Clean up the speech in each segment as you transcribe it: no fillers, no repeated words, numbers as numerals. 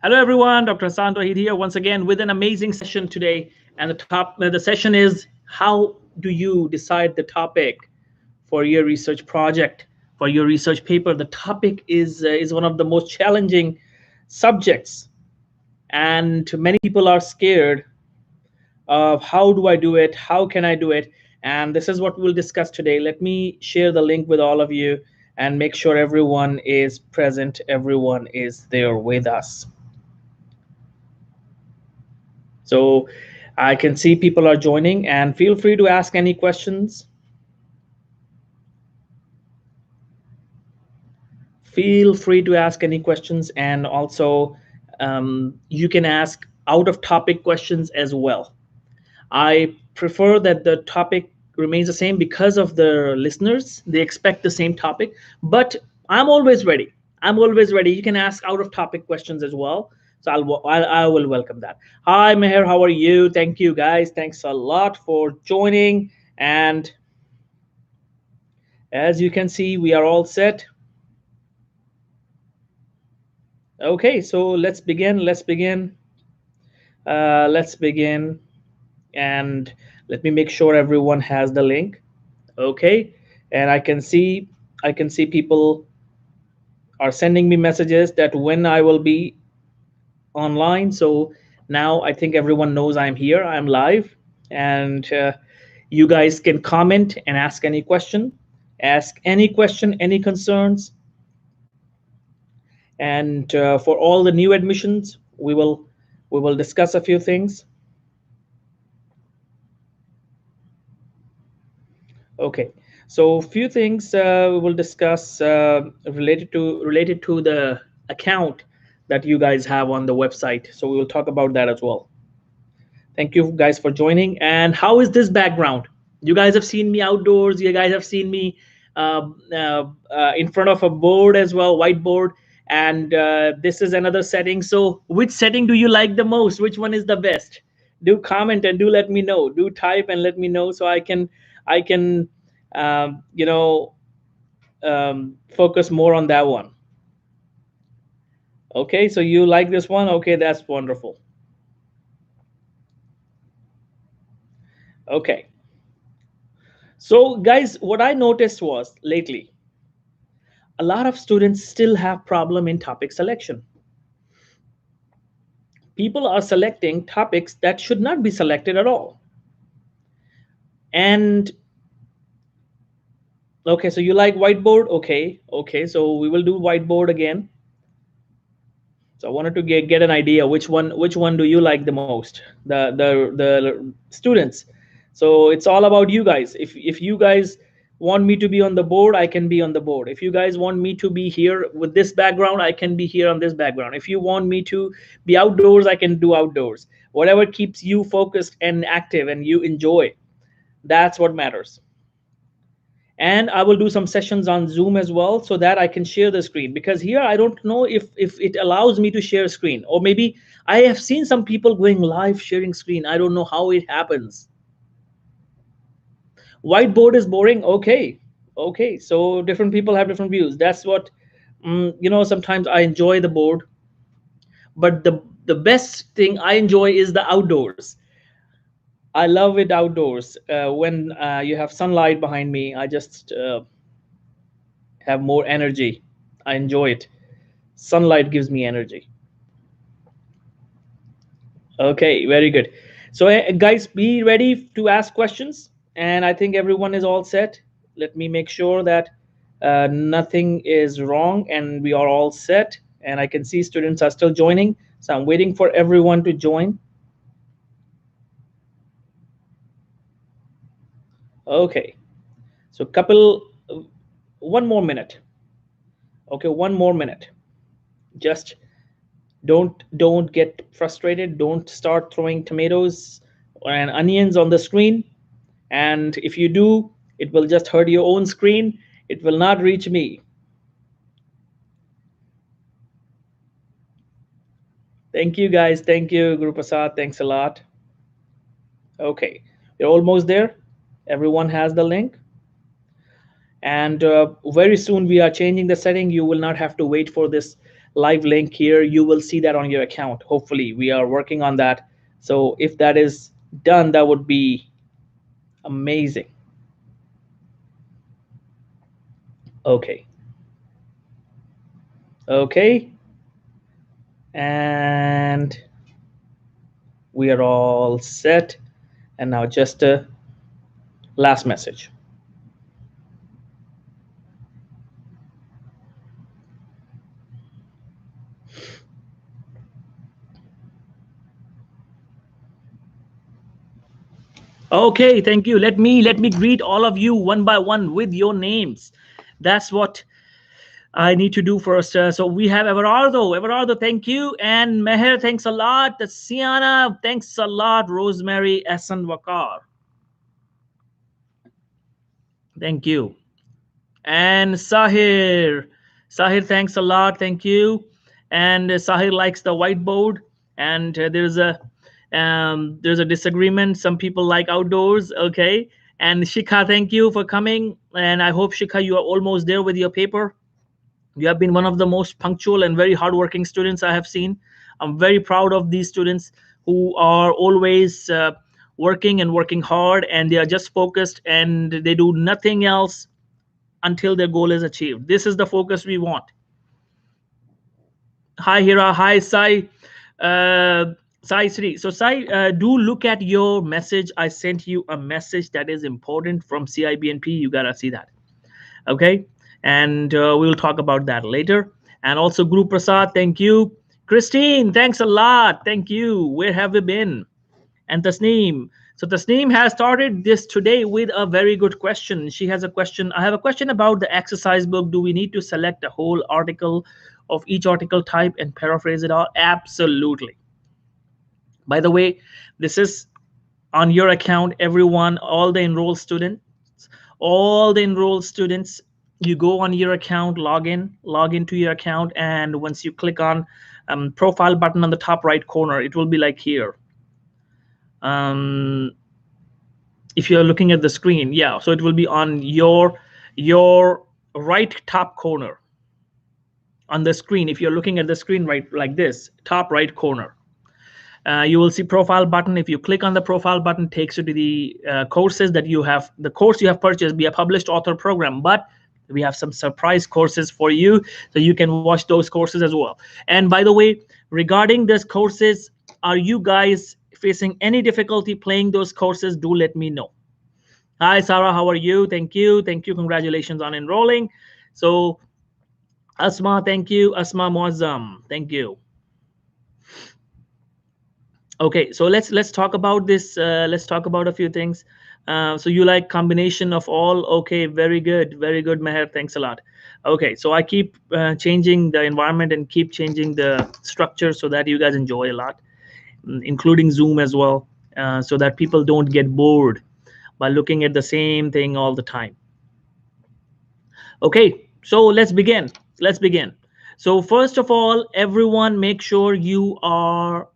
Hello, everyone. Dr. Hassaan Tohid here once again with an amazing session today. And the session is how do you decide the topic for your research project, for your research paper? The topic is one of the most challenging subjects, and many people are scared of how do I do it, how can I do it, and this is what we'll discuss today. Let me share the link with all of you and make sure everyone is present, everyone is there with us. So I can see people are joining, and feel free to ask any questions. Feel free to ask any questions, and also you can ask out of topic questions as well. I prefer that the topic remains the same because of the listeners. They expect the same topic, but I'm always ready. I'm always ready. You can ask out of topic questions as well. So I will welcome that. Hi, Meher. How are you? Thank you, guys. Thanks a lot for joining. And as you can see, we are all set. Okay, so let's begin. Let's begin. Let's begin. And let me make sure everyone has the link. Okay, and I can see people are sending me messages that when I will be online. So now I think everyone knows I'm here, I'm live, and you guys can comment and ask any question, any concerns. And for all the new admissions, we will discuss a few things. Okay, so few things we will discuss related to the account that you guys have on the website. So we will talk about that as well. Thank you guys for joining. And how is this background? You guys have seen me outdoors. You guys have seen me in front of a board as well, whiteboard. And this is another setting. So which setting do you like the most? Which one is the best? Do comment and do let me know. Do type and let me know so I can you know focus more on that one. Okay, so you like this one? Okay, that's wonderful. Okay, so guys, what I noticed was lately a lot of students still have problem in topic selection. People are selecting topics that should not be selected at all. And okay, so you like whiteboard? Okay, so we will do whiteboard again. So I wanted to get an idea which one do you like the most? The students. So it's all about you guys. If you guys want me to be on the board, I can be on the board. If you guys want me to be here with this background, I can be here on this background. If you want me to be outdoors, I can do outdoors. Whatever keeps you focused and active and you enjoy, that's what matters. And I will do some sessions on Zoom as well so that I can share the screen, because here I don't know if it allows me to share screen, or maybe I have seen some people going live sharing screen. I don't know how it happens. Whiteboard is boring. Okay, so different people have different views. That's what sometimes I enjoy the board, but the best thing I enjoy is the outdoors. I love it outdoors when you have sunlight behind me. I just have more energy. I enjoy it. Sunlight gives me energy. Okay, very good. So, guys, be ready to ask questions. And I think everyone is all set. Let me make sure that nothing is wrong and we are all set. And I can see students are still joining. So I'm waiting for everyone to join. Okay, so one more minute. Okay, one more minute. Just don't get frustrated. Don't start throwing tomatoes and onions on the screen. And if you do, it will just hurt your own screen. It will not reach me. Thank you, guys. Thank you, Guru Prasad. Thanks a lot. Okay, you're almost there. Everyone has the link. And very soon we are changing the setting. You will not have to wait for this live link here, you will see that on your account. Hopefully we are working on that. So if that is done, that would be amazing. Okay. Okay. And we are all set. And now just a last message. Okay, thank you. Let me greet all of you one by one with your names. That's what I need to do first. So we have Everardo. Everardo, thank you. And Meher, thanks a lot. Siana, thanks a lot. Rosemary, Hassan Wakar, thank you. And Sahir. Sahir, thanks a lot. Thank you. And Sahir likes the whiteboard. And there's a disagreement. Some people like outdoors. Okay. And Shikha, thank you for coming. And I hope Shikha, you are almost there with your paper. You have been one of the most punctual and very hardworking students I have seen. I'm very proud of these students who are always working and working hard, and they are just focused and they do nothing else until their goal is achieved. This is the focus we want. Hi Hira, hi Sai, uh, Sai Sri. So Sai, do look at your message. I sent you a message that is important from CIBNP. You gotta see that. Okay, and we'll talk about that later. And also Guru Prasad, thank you. Christine, thanks a lot. Thank you. Where have we been? And Tasneem. So Tasneem has started this today with a very good question. She has a question. I have a question about the exercise book. Do we need to select a whole article of each article type and paraphrase it all? Absolutely. By the way, this is on your account, everyone, all the enrolled students, you go on your account, log into your account, and once you click on profile button on the top right corner, it will be like here. Um, if you're looking at the screen, yeah, so it will be on your right top corner on the screen. If you're looking at the screen right like this, top right corner, you will see profile button. If you click on the profile button, takes you to the courses that you have, the course you have purchased, be a published author program, but we have some surprise courses for you, so you can watch those courses as well. And by the way, regarding these courses, are you guys facing any difficulty playing those courses? Do let me know. Hi Sarah, how are you? Thank you, congratulations on enrolling. So Asma, thank you. Asma Muazzam, thank you. Okay, so let's talk about this. Let's talk about a few things. So you like combination of all? Okay, very good, Meher. Thanks a lot. Okay, so I keep changing the environment and keep changing the structure so that you guys enjoy a lot, including Zoom as well, so that people don't get bored by looking at the same thing all the time. Okay, so let's begin. Let's begin. So first of all, everyone, make sure you are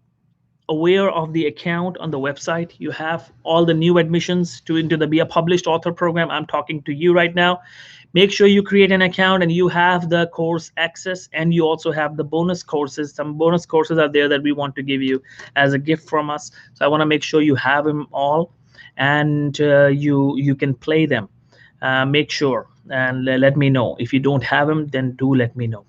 aware of the account on the website. You have all the new admissions to into the Be a Published Author program. I'm talking to you right now. Make sure you create an account and you have the course access, and you also have the bonus courses. Some bonus courses are there that we want to give you as a gift from us. So I want to make sure you have them all, and you can play them. Make sure and let me know. If you don't have them, then do let me know.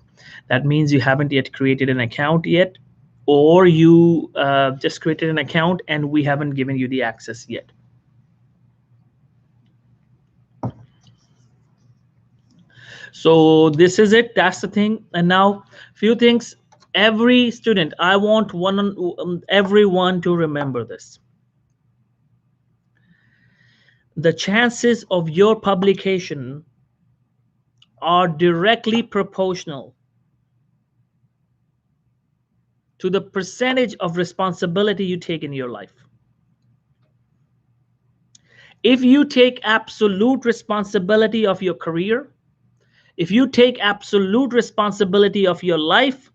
That means you haven't yet created an account yet, or you just created an account and we haven't given you the access yet. So this is it. That's the thing. And now, few things. Every student, I want everyone to remember this. The chances of your publication are directly proportional to the percentage of responsibility you take in your life. If you take absolute responsibility of your career, if you take absolute responsibility of your life,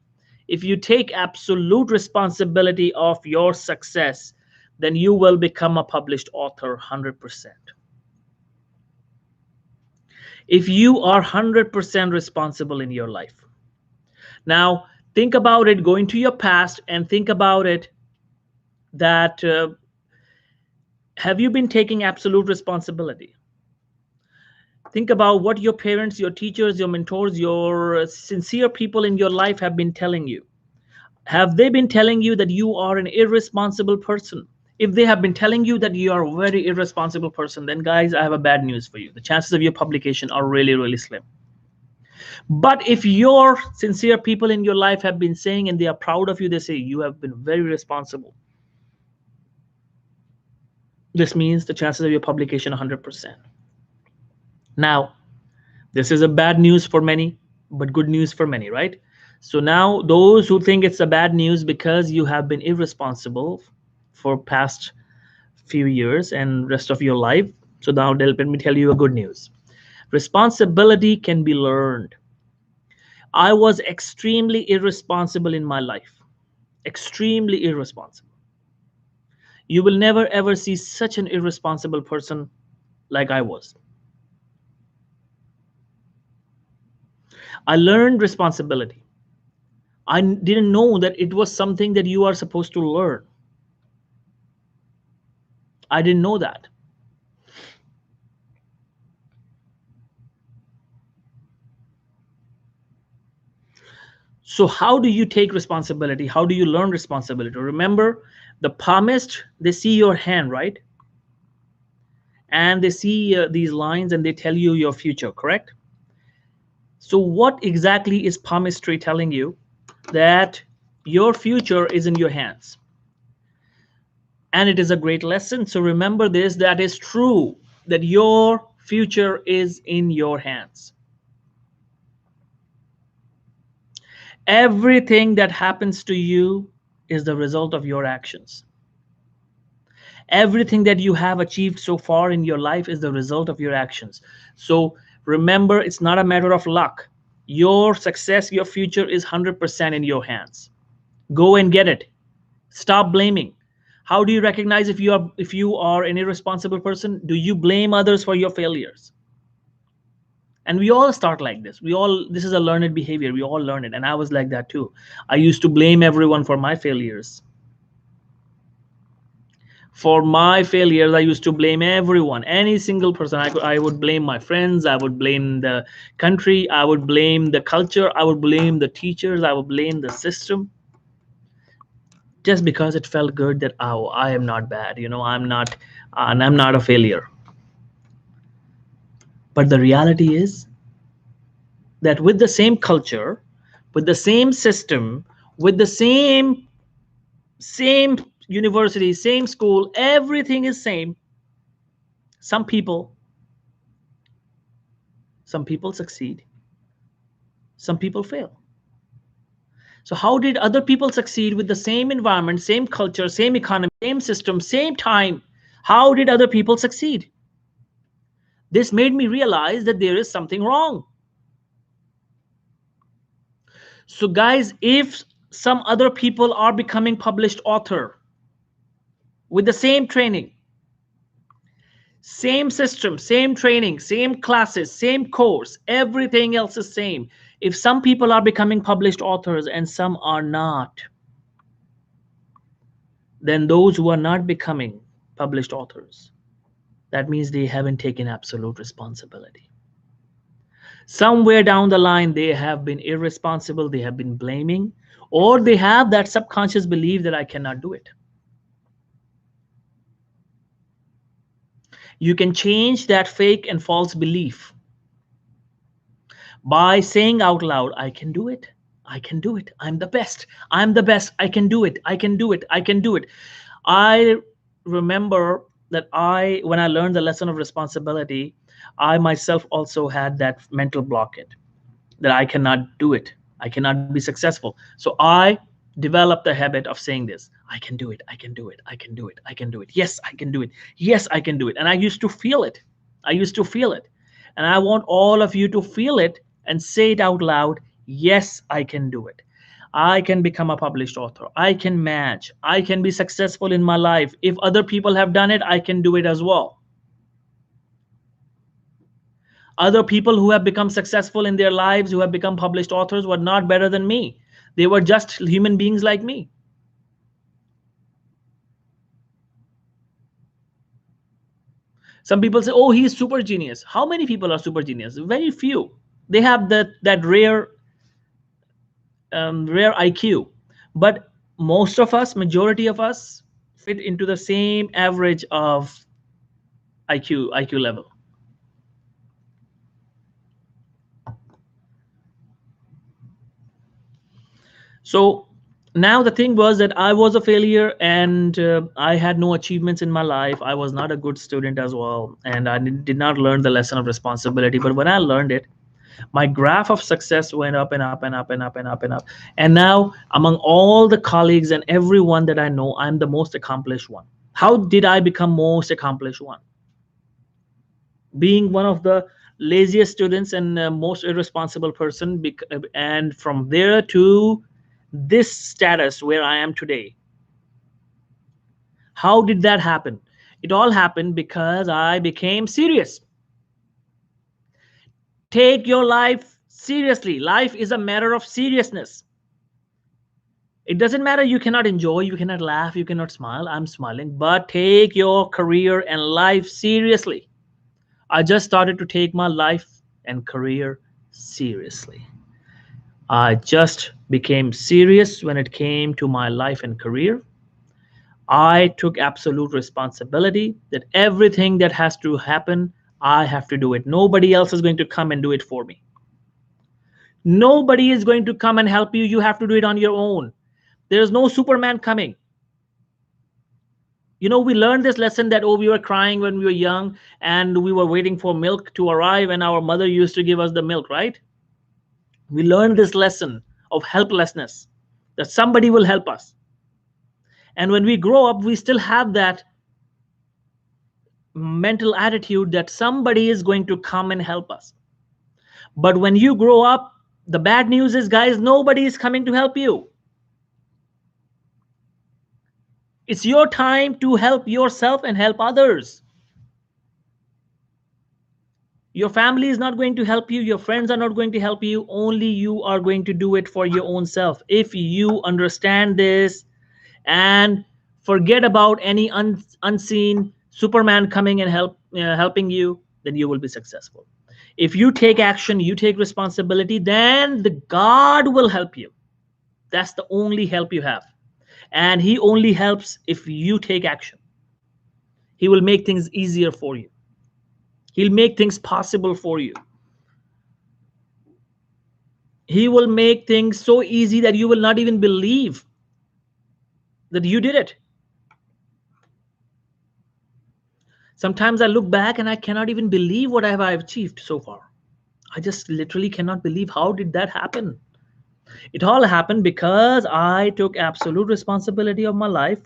if you take absolute responsibility of your success, then you will become a published author 100%. If you are 100% responsible in your life. Now, Think about it, go into your past and think about it that have you been taking absolute responsibility? Think about what your parents, your teachers, your mentors, your sincere people in your life have been telling you. Have they been telling you that you are an irresponsible person? If they have been telling you that you are a very irresponsible person, then guys, I have a bad news for you. The chances of your publication are really, really slim. But if your sincere people in your life have been saying and they are proud of you, they say you have been very responsible, this means the chances of your publication 100%. Now, this is a bad news for many, but good news for many, right? So now those who think it's a bad news because you have been irresponsible for past few years and rest of your life, so now let me tell you a good news. Responsibility can be learned. I was extremely irresponsible in my life. Extremely irresponsible. You will never ever see such an irresponsible person like I was. I learned responsibility. I didn't know that it was something that you are supposed to learn. I didn't know that. So, how do you take responsibility? How do you learn responsibility? Remember, the palmist, they see your hand, right? And they see these lines and they tell you your future, correct? So, what exactly is palmistry telling you? That your future is in your hands. And it is a great lesson. So, remember this, that is true, that your future is in your hands. Everything that happens to you is the result of your actions. Everything that you have achieved so far in your life is the result of your actions. So remember, it's not a matter of luck. Your success, your future is 100% in your hands. Go and get it. Stop blaming. How do you recognize if you are an irresponsible person? Do you blame others for your failures? And we all start like this. This is a learned behavior. We all learn it. And I was like that too. I used to blame everyone for my failures. For my failures, I used to blame everyone, any single person. I would blame my friends, I would blame the country, I would blame the culture, I would blame the teachers, I would blame the system, just because it felt good that, oh, I am not bad, I'm not, and I'm not a failure. But the reality is that with the same culture, with the same system, with the same university, same school, everything is same. Some people succeed, some people fail. So how did other people succeed with the same environment, same culture, same economy, same system, same time? How did other people succeed? This made me realize that there is something wrong. So guys, if some other people are becoming published author with the same training, same system, same training, same classes, same course, everything else is same. If some people are becoming published authors and some are not, then those who are not becoming published authors, that means they haven't taken absolute responsibility. Somewhere down the line, they have been irresponsible, they have been blaming, or they have that subconscious belief that I cannot do it. You can change that fake and false belief by saying out loud, I can do it. I can do it. I'm the best. I'm the best. I can do it. I can do it. I can do it. I remember that when I learned the lesson of responsibility, I myself also had that mental blockade that I cannot do it. I cannot be successful. So I developed the habit of saying this, I can do it. I can do it. I can do it. I can do it. Yes, I can do it. Yes, I can do it. And I used to feel it. I used to feel it. And I want all of you to feel it and say it out loud. Yes, I can do it. I can become a published author. I can match. I can be successful in my life. If other people have done it, I can do it as well. Other people who have become successful in their lives, who have become published authors, were not better than me. They were just human beings like me. Some people say, oh, he's super genius. How many people are super genius? Very few. They have that rare IQ. But most of us, majority of us, fit into the same average of IQ level. So now the thing was that I was a failure, and I had no achievements in my life. I was not a good student as well, and I did not learn the lesson of responsibility. But when I learned it, my graph of success went up and up and up and up and up and up. And now, among all the colleagues and everyone that I know, I'm the most accomplished one. How did I become most accomplished one? Being one of the laziest students and most irresponsible person, and from there to this status where I am today. How did that happen? It all happened because I became serious. Take your life seriously. Life is a matter of seriousness. It doesn't matter, you cannot enjoy, you cannot laugh, you cannot smile. I'm smiling, but take your career and life seriously. I just started to take my life and career seriously. I just became serious when it came to my life and career. I took absolute responsibility that everything that has to happen, I have to do it. Nobody else is going to come and do it for me. Nobody is going to come and help you. You have to do it on your own. There's no Superman coming. We learned this lesson that, oh, we were crying when we were young and we were waiting for milk to arrive, and our mother used to give us the milk, right? We learned this lesson of helplessness, that somebody will help us. And when we grow up, we still have that mental attitude that somebody is going to come and help us. But when you grow up, the bad news is, guys, nobody is coming to help you. It's your time to help yourself and help others. Your family is not going to help you. Your friends are not going to help you. Only you are going to do it for your own self. If you understand this and forget about any unseen Superman coming and helping you, then you will be successful. If you take action, you take responsibility, then the God will help you. That's the only help you have. And he only helps if you take action. He will make things easier for you. He'll make things possible for you. He will make things so easy that you will not even believe that you did it. Sometimes I look back and I cannot even believe what have I achieved so far. I just literally cannot believe, how did that happen? It all happened because I took absolute responsibility of my life.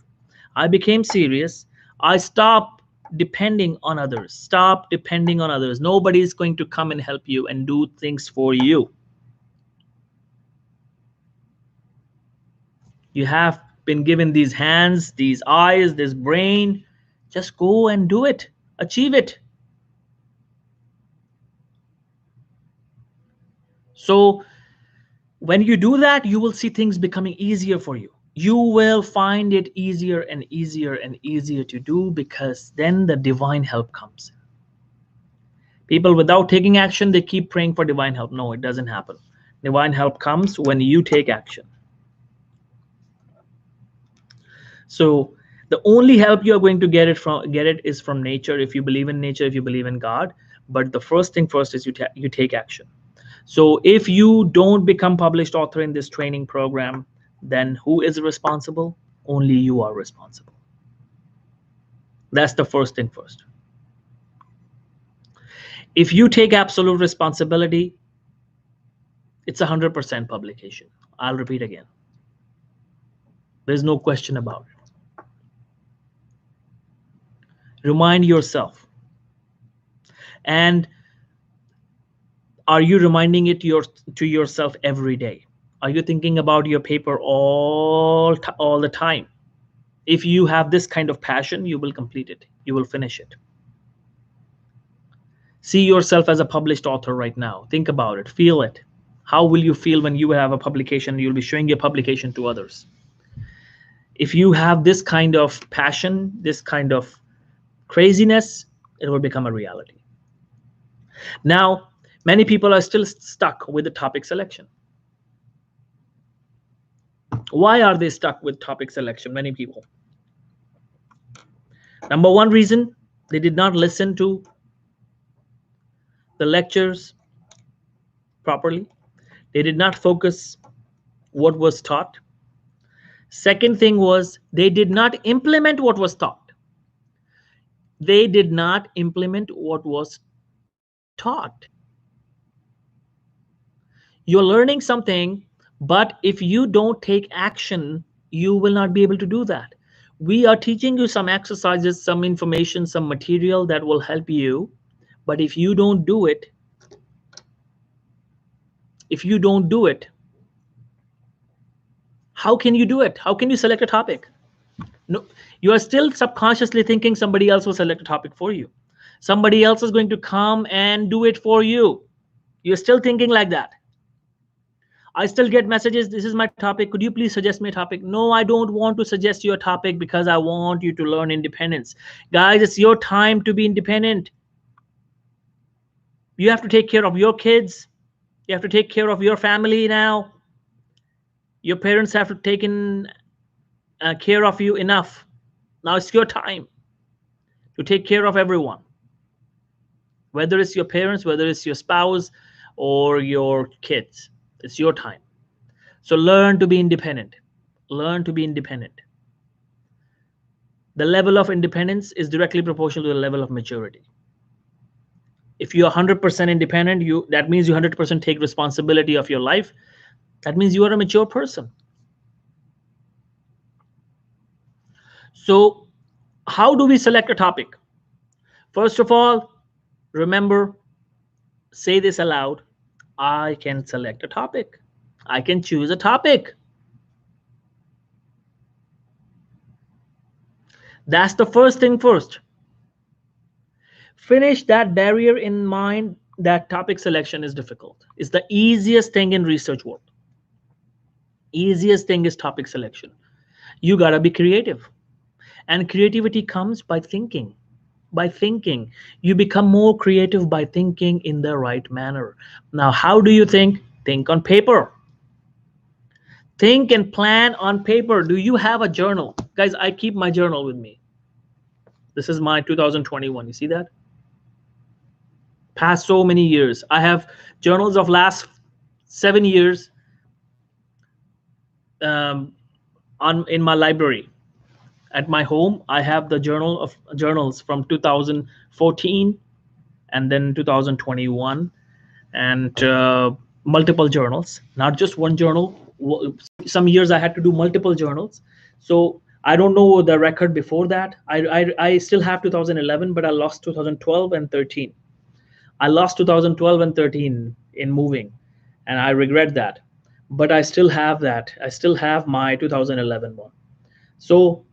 I became serious. I stopped depending on others. Stop depending on others. Nobody is going to come and help you and do things for you. You have been given these hands, these eyes, this brain. Just go and do it. Achieve it. So when you do that, you will see things becoming easier for you. You will find it easier and easier and easier to do, because then the divine help comes. People, without taking action, they keep praying for divine help. No, it doesn't happen. Divine help comes when you take action. So the only help you are going to get it is from nature, if you believe in nature, if you believe in God. But the first thing first is you take action. So if you don't become published author in this training program, then who is responsible? Only you are responsible. That's the first thing first. If you take absolute responsibility, it's 100% publication. I'll repeat again. There's no question about it. Remind yourself. And are you reminding it to yourself every day? Are you thinking about your paper all the time? If you have this kind of passion, you will complete it. You will finish it. See yourself as a published author right now. Think about it. Feel it. How will you feel when you have a publication? You'll be showing your publication to others. If you have this kind of passion, this kind of craziness, it will become a reality. Now, many people are still stuck with the topic selection. Why are they stuck with topic selection? Many people. Number one reason, they did not listen to the lectures properly. They did not focus what was taught. Second thing was they did not implement what was taught. They did not implement what was taught. You're learning something, but if you don't take action, you will not be able to do that. We are teaching you some exercises, some information, some material that will help you. But if you don't do it, how can you do it? How can you select a topic? No, you are still subconsciously thinking somebody else will select a topic for you. Somebody else is going to come and do it for you. You're still thinking like that. I still get messages, this is my topic, could you please suggest me a topic? No, I don't want to suggest you a topic because I want you to learn independence. Guys, it's your time to be independent. You have to take care of your kids. You have to take care of your family now. Your parents have to take care of you enough. Now it's your time to take care of everyone. Whether it's your parents, whether it's your spouse or your kids, it's your time. So learn to be independent. Learn to be independent. The level of independence is directly proportional to the level of maturity. If you're 100% independent, that means you 100% take responsibility of your life. That means you are a mature person. So how do we select a topic? First of all, remember, say this aloud. I can select a topic. I can choose a topic. That's the first thing first. Finish that barrier in mind that topic selection is difficult. It's the easiest thing in research world. Easiest thing is topic selection. You gotta be creative. And creativity comes by thinking. By thinking. You become more creative by thinking in the right manner. Now, how do you think? Think on paper. Think and plan on paper. Do you have a journal? Guys, I keep my journal with me. This is my 2021. You see that? Past so many years. I have journals of last 7 years in my library. At my home, I have the journals from 2014 and then 2021 and multiple journals, not just one journal. Some years I had to do multiple journals. So I don't know the record before that. I still have 2011, but I lost 2012 and 13. I lost 2012 and 13 in moving, and I regret that. But I still have that. I still have my 2011 one. So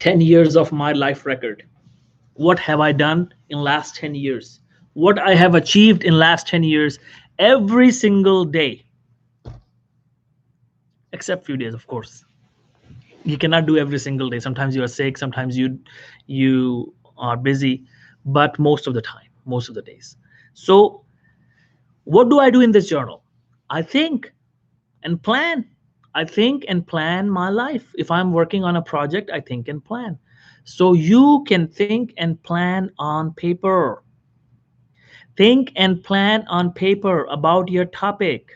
10 years of my life record. What have I done in last 10 years? What I have achieved in last 10 years every single day. Except few days, of course. You cannot do every single day. Sometimes you are sick, sometimes you are busy, but most of the time, most of the days. So what do I do in this journal? I think and plan. I think and plan my life. If I'm working on a project, I think and plan. So you can think and plan on paper. Think and plan on paper about your topic.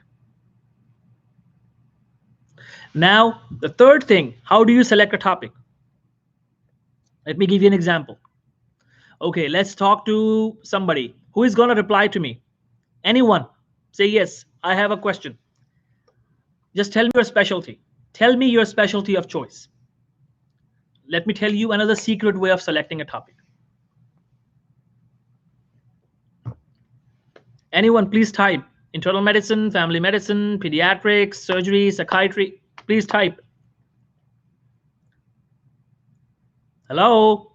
Now, the third thing, how do you select a topic? Let me give you an example. Okay, let's talk to somebody. Who is going to reply to me? Anyone? Say yes, I have a question. Just tell me your specialty. Tell me your specialty of choice. Let me tell you another secret way of selecting a topic. Anyone, please type. Internal medicine, family medicine, pediatrics, surgery, psychiatry. Please type. Hello?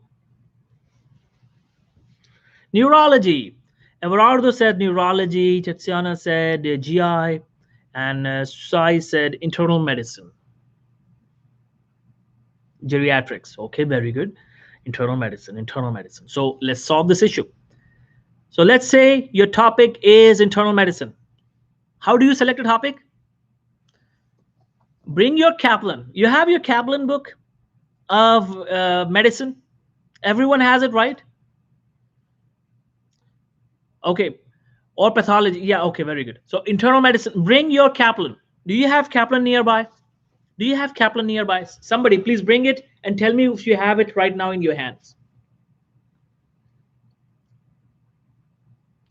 Neurology. Everardo said neurology, Tiziana said GI, and Sai said internal medicine, geriatrics. Okay, very good. Internal medicine, internal medicine. So let's solve this issue. So let's say your topic is internal medicine. How do you select a topic? Bring your Kaplan. You have your Kaplan book of medicine. Everyone has it, right? Okay. Or pathology. Yeah, okay, very good. So internal medicine, bring your Kaplan. Do you have Kaplan nearby? Do you have Kaplan nearby? Somebody please bring it and tell me if you have it right now in your hands.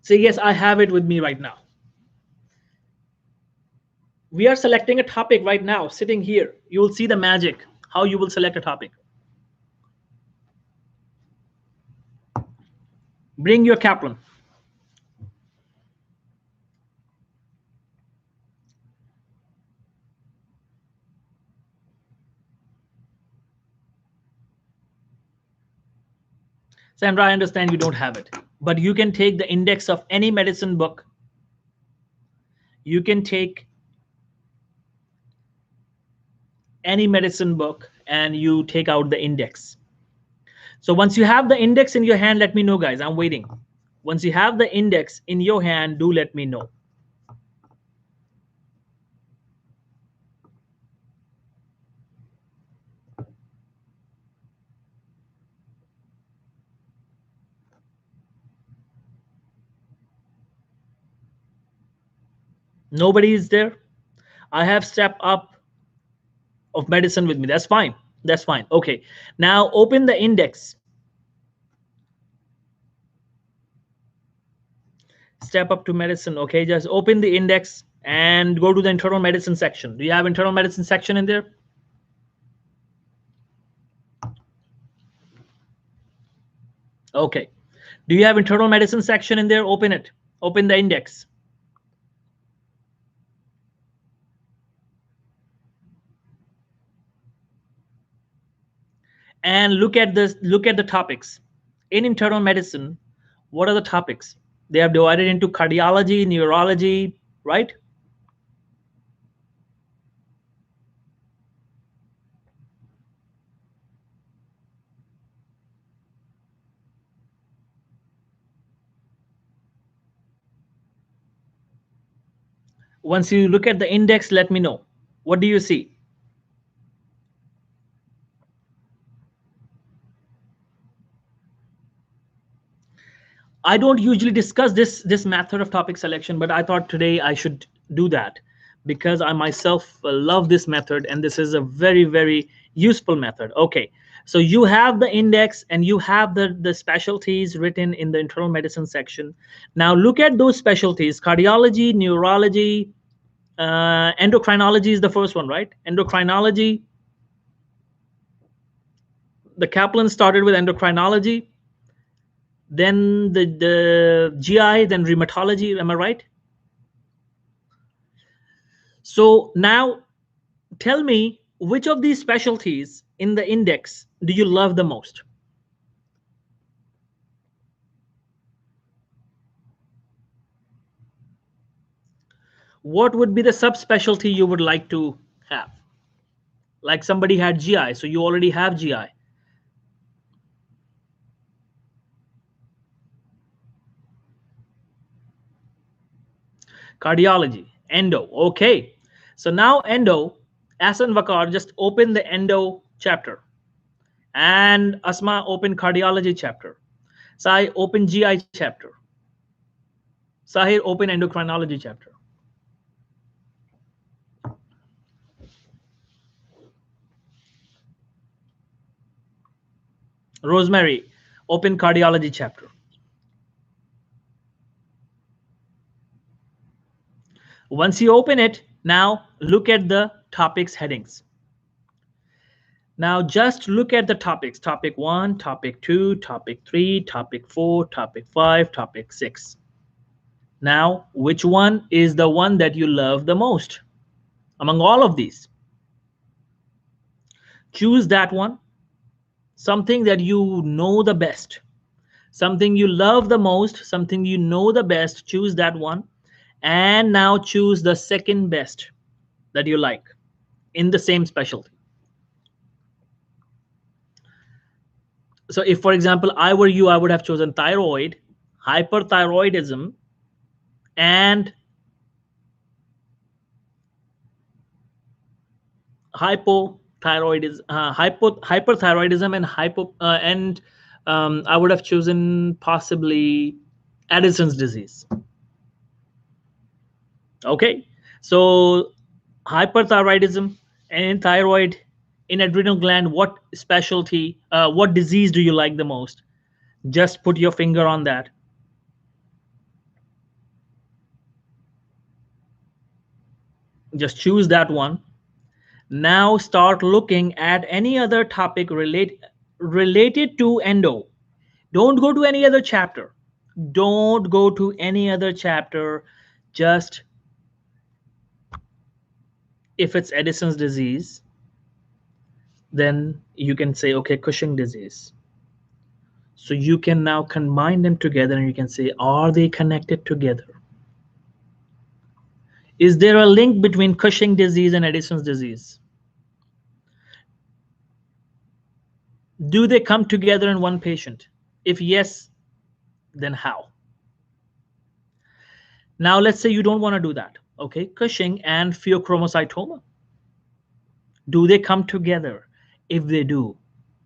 Say, yes, I have it with me right now. We are selecting a topic right now, sitting here. You will see the magic, how you will select a topic. Bring your Kaplan. Sandra, I understand you don't have it, but you can take the index of any medicine book. You can take any medicine book and you take out the index. So once you have the index in your hand, let me know, guys. I'm waiting. Once you have the index in your hand, do let me know. Nobody is there. I have step up of medicine with me. That's fine. That's fine. Okay. Now open the index. Step up to medicine. Okay. Just open the index and go to the internal medicine section. Do you have internal medicine section in there? Okay. Do you have internal medicine section in there? Open it. Open the index. And look at this. Look at the topics. In internal medicine, what are the topics? They are divided into cardiology, neurology, right? Once you look at the index, let me know. What do you see? I don't usually discuss this method of topic selection, but I thought today I should do that because I myself love this method and this is a very useful method. Okay, so you have the index and you have the specialties written in the internal medicine section. Now look at those specialties: cardiology, neurology, endocrinology is the first one, right? Endocrinology. The Kaplan started with endocrinology, then the GI, then rheumatology. Am I right? So now tell me which of these specialties in the index do you love the most? What would be the subspecialty you would like to have? Like somebody had GI, so you already have GI. Cardiology, endo. Okay. So now endo, Hassaan Vakar, just open the endo chapter. And Asma, open cardiology chapter. Sai, open GI chapter. Sahir, open endocrinology chapter. Rosemary, open cardiology chapter. Once you open it, now look at the topics headings. Now just look at the topics: topic 1, topic 2, topic 3, topic 4, topic 5, topic 6. Now, which one is the one that you love the most among all of these? Choose that one, something that you know the best. Something you love the most, something you know the best, choose that one. And now choose the second best that you like in the same specialty. So if, for example, I were you, I would have chosen thyroid, hyperthyroidism, and hyperthyroidism and I would have chosen possibly Addison's disease. Okay, so hyperthyroidism and thyroid in adrenal gland. What specialty? What disease do you like the most? Just put your finger on that. Just choose that one. Now start looking at any other topic related to endo. Don't go to any other chapter. Don't go to any other chapter. Just if it's Addison's disease, then you can say, okay, Cushing disease. So you can now combine them together and you can say, are they connected together? Is there a link between Cushing disease and Addison's disease? Do they come together in one patient? If yes, then how? Now let's say you don't want to do that. Okay, Cushing and pheochromocytoma. Do they come together? If they do,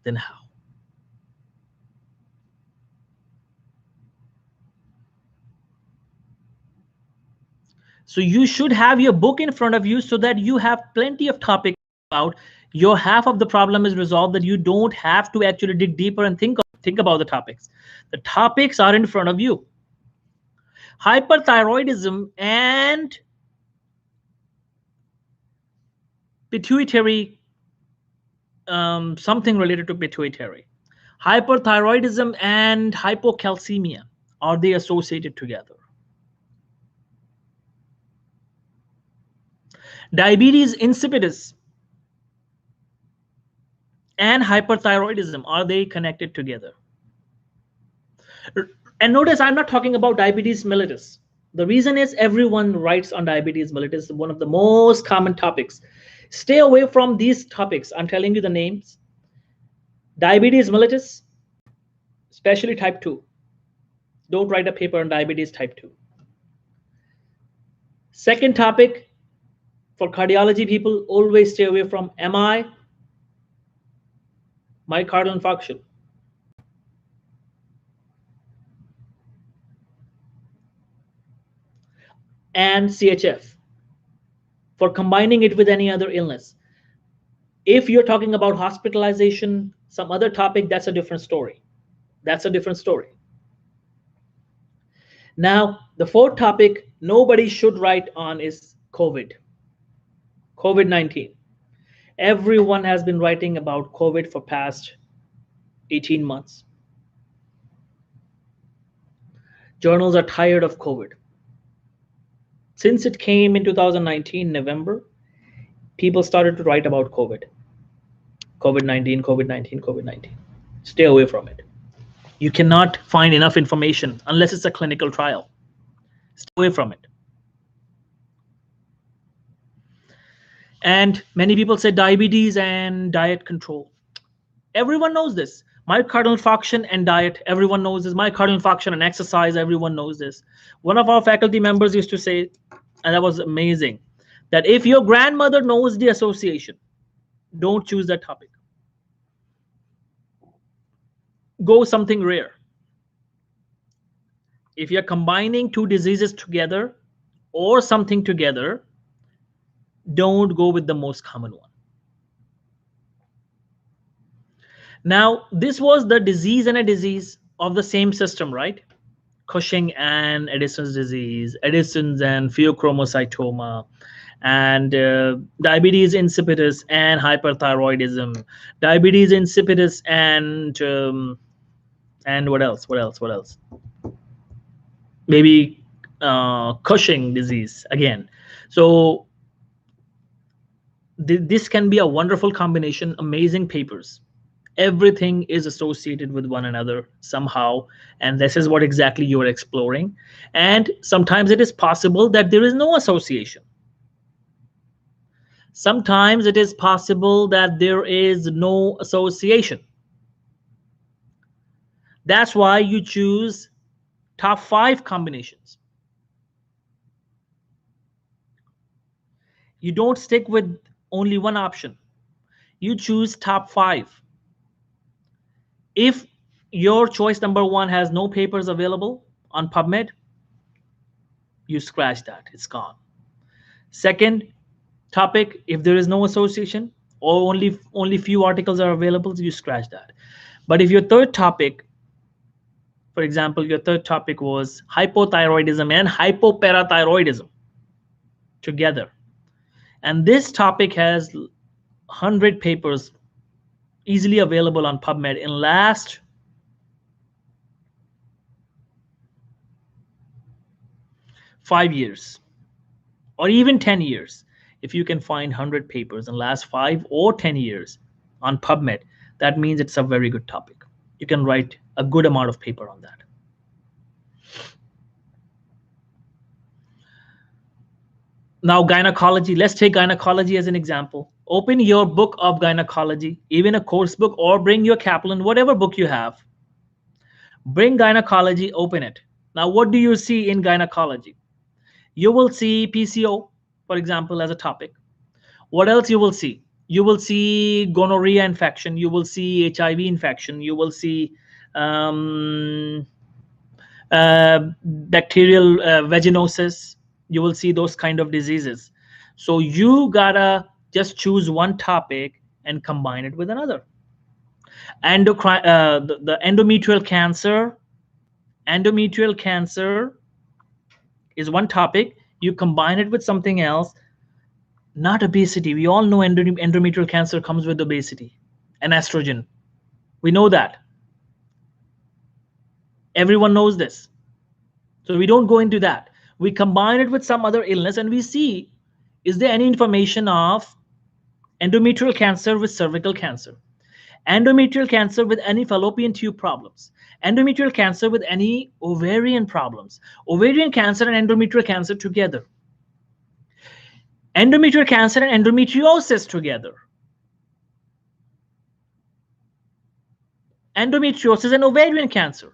then how? So you should have your book in front of you so that you have plenty of topics about. Your half of the problem is resolved, that you don't have to actually dig deeper and think about the topics. The topics are in front of you. Hyperthyroidism and pituitary, something related to pituitary. Hyperthyroidism and hypocalcemia, are they associated together? Diabetes insipidus and hyperthyroidism, are they connected together? And notice I'm not talking about diabetes mellitus. The reason is everyone writes on diabetes mellitus, one of the most common topics. Stay away from these topics. I'm telling you the names. Diabetes mellitus, especially type 2. Don't write a paper on diabetes type 2. Second topic for cardiology people, always stay away from MI, myocardial infarction. And CHF, for combining it with any other illness. If you're talking about hospitalization, some other topic, that's a different story. That's a different story. Now, the fourth topic nobody should write on is COVID-19. Everyone has been writing about COVID for past 18 months. Journals are tired of COVID. Since it came in 2019, November, people started to write about COVID-19, COVID-19, COVID-19. Stay away from it. You cannot find enough information unless it's a clinical trial. Stay away from it. And many people say diabetes and diet control. Everyone knows this. Myocardial infarction and diet, everyone knows this. Myocardial infarction and exercise, everyone knows this. One of our faculty members used to say, and that was amazing, that if your grandmother knows the association, don't choose that topic. Go something rare. If you're combining two diseases together or something together, don't go with the most common one. Now, this was the disease and a disease of the same system, right? Cushing and Addison's disease, Addison's and pheochromocytoma, and diabetes insipidus and hyperthyroidism, diabetes insipidus and what else? What else? What else? Maybe Cushing disease again. So this can be a wonderful combination, amazing papers. Everything is associated with one another somehow, and this is what exactly you are exploring. And sometimes it is possible that there is no association. Sometimes it is possible that there is no association. That's why you choose top 5 combinations. You don't stick with only one option. You choose top 5. If your choice number 1 has no papers available on PubMed, you scratch that, it's gone. Second topic, if there is no association or only few articles are available, you scratch that. But if your third topic, for example, your third topic was hypothyroidism and hypoparathyroidism together, and this topic has 100 papers easily available on PubMed in last 5 years or even 10 years. If you can find 100 papers in last 5 or 10 years on PubMed, that means it's a very good topic. You can write a good amount of paper on that. Now, gynecology. Let's take gynecology as an example. Open your book of gynecology, even a course book, or bring your Kaplan, whatever book you have. Bring gynecology, open it. Now, what do you see in gynecology? You will see PCO, for example, as a topic. What else you will see? You will see gonorrhea infection. You will see HIV infection. You will see um, bacterial vaginosis. You will see those kind of diseases. So you gotta just choose one topic and combine it with another. The endometrial cancer. Endometrial cancer is one topic. You combine it with something else. Not obesity. We all know endometrial cancer comes with obesity and estrogen. We know that. Everyone knows this. So we don't go into that. We combine it with some other illness and we see, is there any information of endometrial cancer with cervical cancer, endometrial cancer with any fallopian tube problems, endometrial cancer with any ovarian problems, ovarian cancer and endometrial cancer together, endometrial cancer and endometriosis together, endometriosis and ovarian cancer.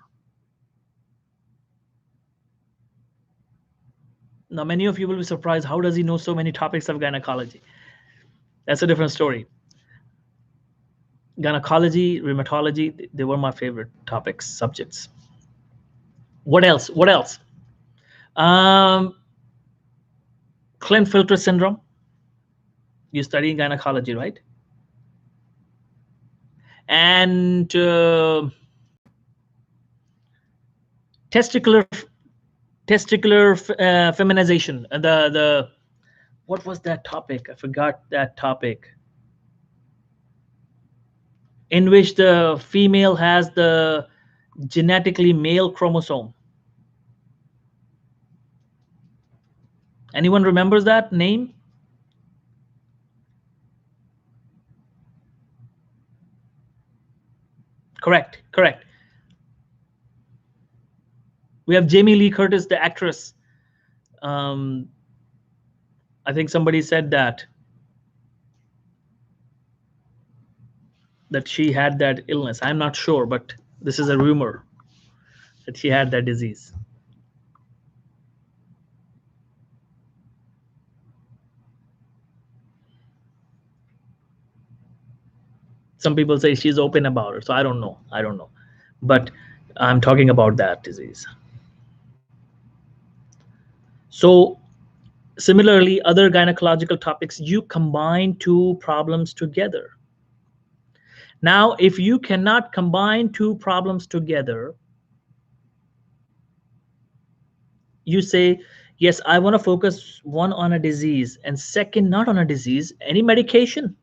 Now, many of you will be surprised, how does he know so many topics of gynecology? That's a different story. Gynecology, rheumatology, they were my favorite topics, subjects. What else? What else? Klinefelter syndrome. You study gynecology, right? And testicular feminization. The what was that topic? I forgot that topic. In which the female has the genetically male chromosome. Anyone remembers that name? Correct, correct. We have Jamie Lee Curtis, the actress. I think somebody said that she had that illness. I'm not sure, but this is a rumor that she had that disease. Some people say she's open about it, so I don't know. I don't know, but I'm talking about that disease. So similarly, other gynecological topics, you combine two problems together. Now, if you cannot combine two problems together, you say, yes, I want to focus one on a disease and second, not on a disease, any medication.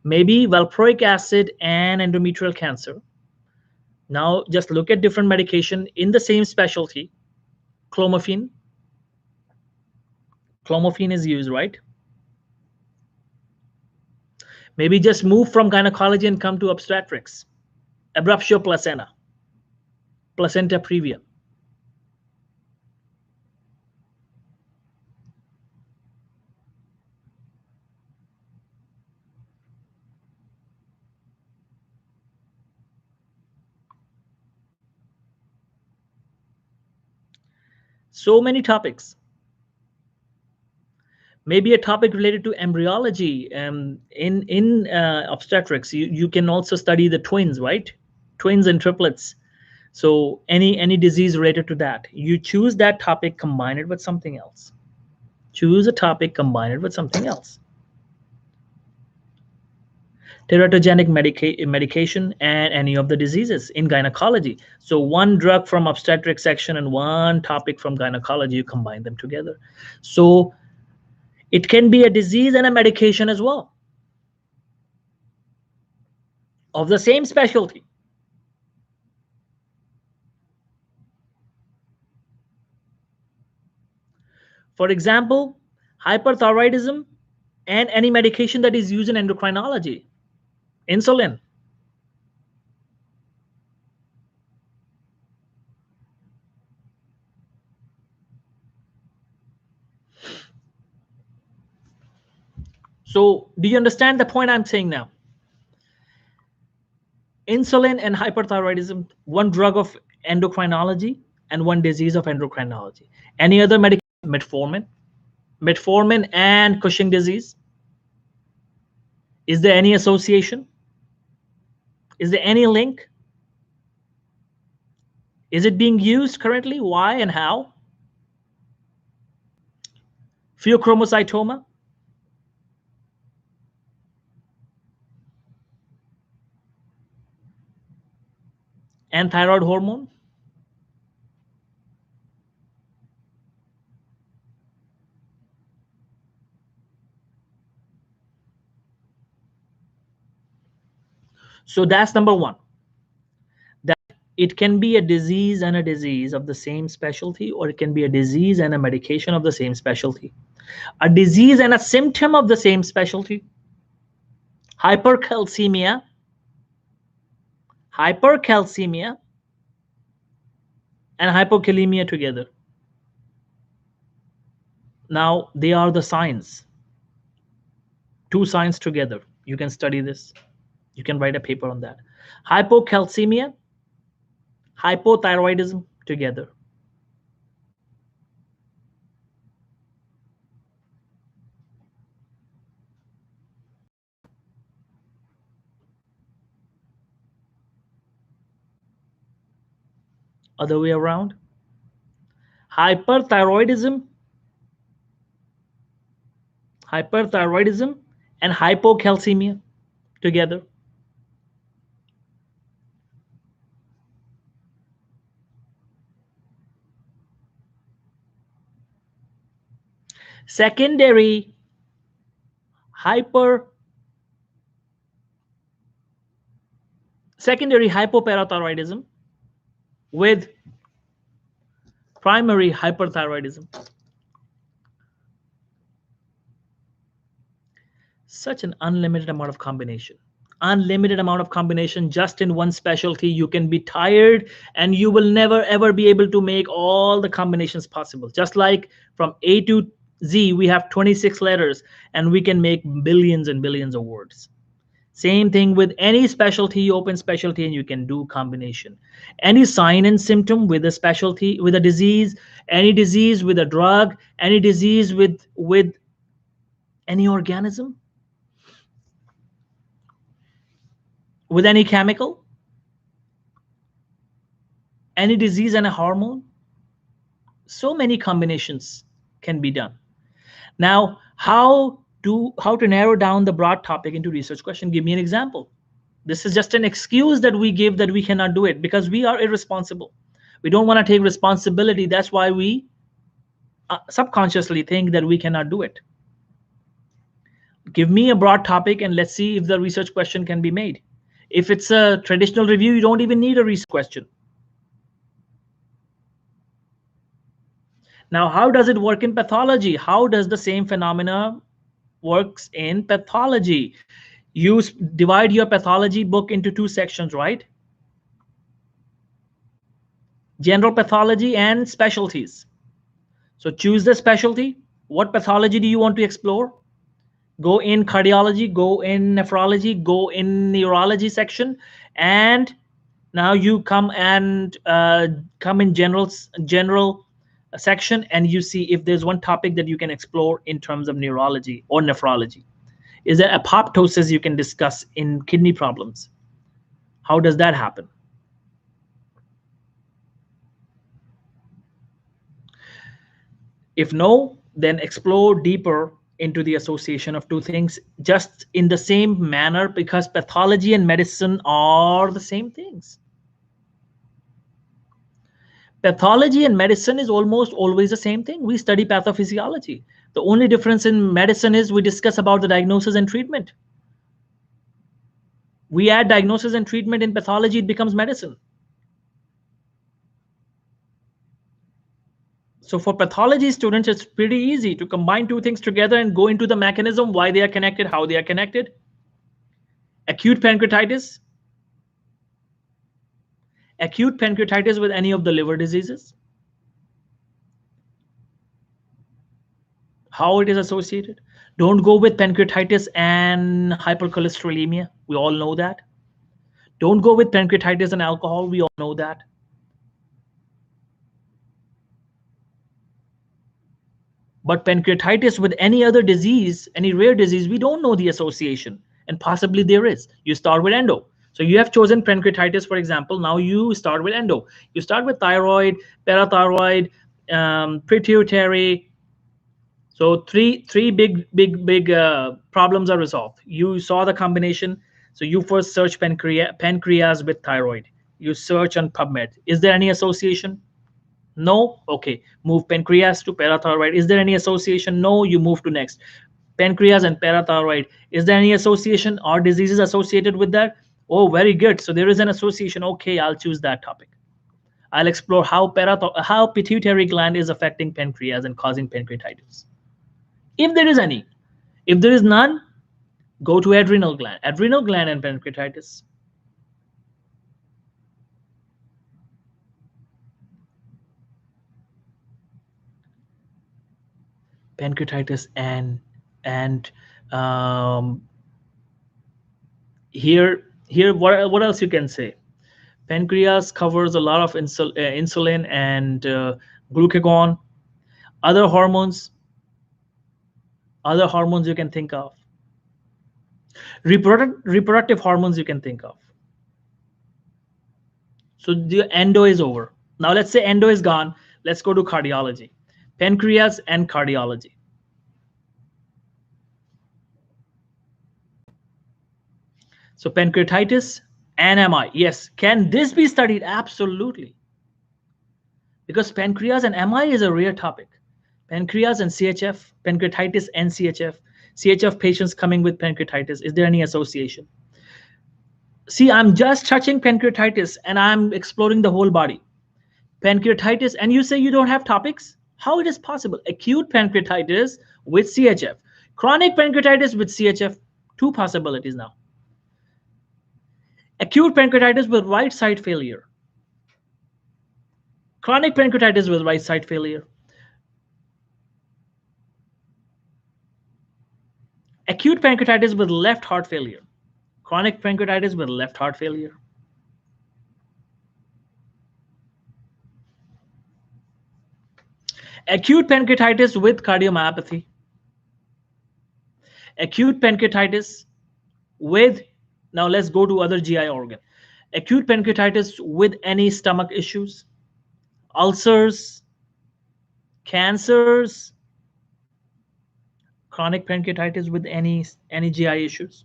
Maybe valproic acid and endometrial cancer. Now, just look at different medication in the same specialty. Clomiphene. Clomiphene is used, right? Maybe just move from gynecology and come to obstetrics. Abruptio placenta, placenta previa. So many topics. Maybe a topic related to embryology. In obstetrics, you can also study the twins, right? Twins and triplets. So any disease related to that, you choose that topic, combine it with something else. Choose a topic, combine it with something else. Teratogenic medication and any of the diseases in gynecology. So one drug from obstetric section and one topic from gynecology, you combine them together. So it can be a disease and a medication as well of the same specialty. For example, hyperthyroidism and any medication that is used in endocrinology, insulin. So do you understand the point I'm saying now? Insulin and hyperthyroidism, one drug of endocrinology and one disease of endocrinology. Any other medication? Metformin and Cushing disease. Is there any association? Is there any link? Is it being used currently? Why and how? Pheochromocytoma and thyroid hormone. So that's number one. That it can be a disease and a disease of the same specialty, or it can be a disease and a medication of the same specialty. A disease and a symptom of the same specialty. Hypercalcemia, hypercalcemia, and hypokalemia together. Now they are the signs. Two signs together. You can study this. You can write a paper on that. Hypocalcemia, hypothyroidism together. Other way around. Hyperthyroidism, hyperthyroidism, and hypocalcemia together. Secondary secondary hypoparathyroidism with primary hyperthyroidism. Such an unlimited amount of combination. Unlimited amount of combination just in one specialty. You can be tired and you will never ever be able to make all the combinations possible. Just like from A to Z, we have 26 letters and we can make billions and billions of words. Same thing with any specialty, open specialty, and you can do combination. Any sign and symptom with a specialty, with a disease, any disease with a drug, any disease with any organism, with any chemical, any disease and a hormone. So many combinations can be done. Now, how to narrow down the broad topic into research question? Give me an example. This is just an excuse that we give that we cannot do it because we are irresponsible. We don't want to take responsibility. That's why we subconsciously think that we cannot do it. Give me a broad topic and let's see if the research question can be made. If it's a traditional review, you don't even need a research question. Now, how does it work in pathology? How does the same phenomena works in pathology? You divide your pathology book into two sections, right? General pathology and specialties. So choose the specialty. What pathology do you want to explore? Go in cardiology, go in nephrology, go in neurology section, and now you come in general section, and you see if there's one topic that you can explore in terms of neurology or nephrology. Is there apoptosis you can discuss in kidney problems? How does that happen? If no, then explore deeper into the association of two things just in the same manner, because pathology and medicine are the same things. Pathology and medicine is almost always the same thing. We study pathophysiology. The only difference in medicine is we discuss about the diagnosis and treatment. We add diagnosis and treatment. In pathology, it becomes medicine. So for pathology students, it's pretty easy to combine two things together and go into the mechanism, why they are connected, how they are connected. Acute pancreatitis. Acute pancreatitis with any of the liver diseases. How it is associated. Don't go with pancreatitis and hypercholesterolemia. We all know that. Don't go with pancreatitis and alcohol. We all know that. But pancreatitis with any other disease, any rare disease, we don't know the association. And possibly there is. You start with endo. So you have chosen pancreatitis, for example. Now you start with endo. You start with thyroid, parathyroid, pituitary. So three big problems are resolved. You saw the combination. So you first search pancreas with thyroid. You search on PubMed. Is there any association? No? Okay. Move pancreas to parathyroid. Is there any association? No. You move to next. Pancreas and parathyroid. Is there any association? Are diseases associated with that? Oh, very good. So there is an association. Okay, I'll choose that topic. I'll explore how pituitary gland is affecting pancreas and causing pancreatitis. If there is any. If there is none, go to adrenal gland. Adrenal gland and pancreatitis. Pancreatitis and here what else you can say? Pancreas covers a lot of insulin and glucagon. Other hormones you can think of. Reproductive hormones you can think of. So the endo is over. Now let's say endo is gone. Let's go to cardiology. Pancreas and cardiology. So pancreatitis and MI. Yes. Can this be studied? Absolutely. Because pancreas and MI is a rare topic. Pancreas and CHF, pancreatitis and CHF. CHF patients coming with pancreatitis. Is there any association? See, I'm just touching pancreatitis and I'm exploring the whole body. Pancreatitis, and you say you don't have topics? How it is possible? Acute pancreatitis with CHF. Chronic pancreatitis with CHF. Two possibilities now. Acute pancreatitis with right side failure. Chronic pancreatitis with right side failure. Acute pancreatitis with left heart failure. Chronic pancreatitis with left heart failure. Acute pancreatitis with cardiomyopathy. Acute pancreatitis with, now let's go to other GI organ. Acute pancreatitis with any stomach issues, ulcers, cancers. Chronic pancreatitis with any GI issues,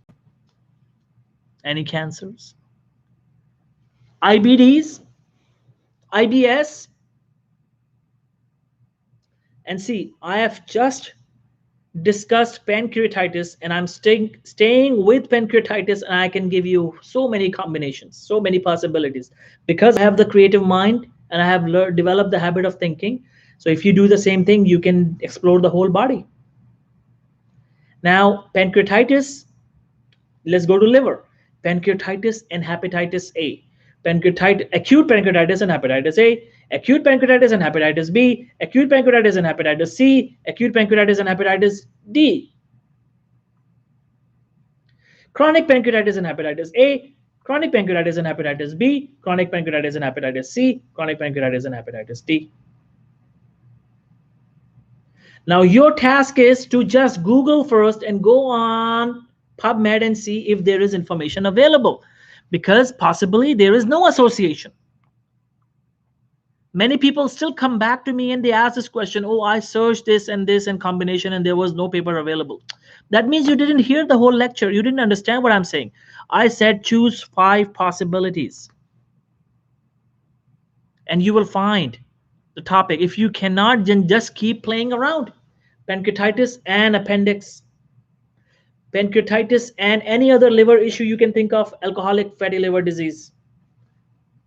any cancers, IBDs, IBS. And see, I have just discussed pancreatitis and I'm staying with pancreatitis, and I can give you so many combinations, so many possibilities, because I have the creative mind and I have developed the habit of thinking. So if you do the same thing, you can explore the whole body. Now, pancreatitis Let's go to liver. Pancreatitis and hepatitis A. Acute pancreatitis and hepatitis A, acute pancreatitis and hepatitis B, acute pancreatitis and hepatitis C, acute pancreatitis and hepatitis D. Chronic pancreatitis and hepatitis A, chronic pancreatitis and hepatitis B, chronic pancreatitis and hepatitis C, chronic pancreatitis and hepatitis D. Now your task is to just Google first and go on PubMed and see if there is information available, because possibly there is no association. Many people still come back to me and they ask this question, oh, I searched this and combination and there was no paper available. That means you didn't hear the whole lecture. You didn't understand what I'm saying. I said choose 5 possibilities and you will find the topic. If you cannot, then just keep playing around. Pancreatitis and appendix, pancreatitis and any other liver issue you can think of, alcoholic fatty liver disease.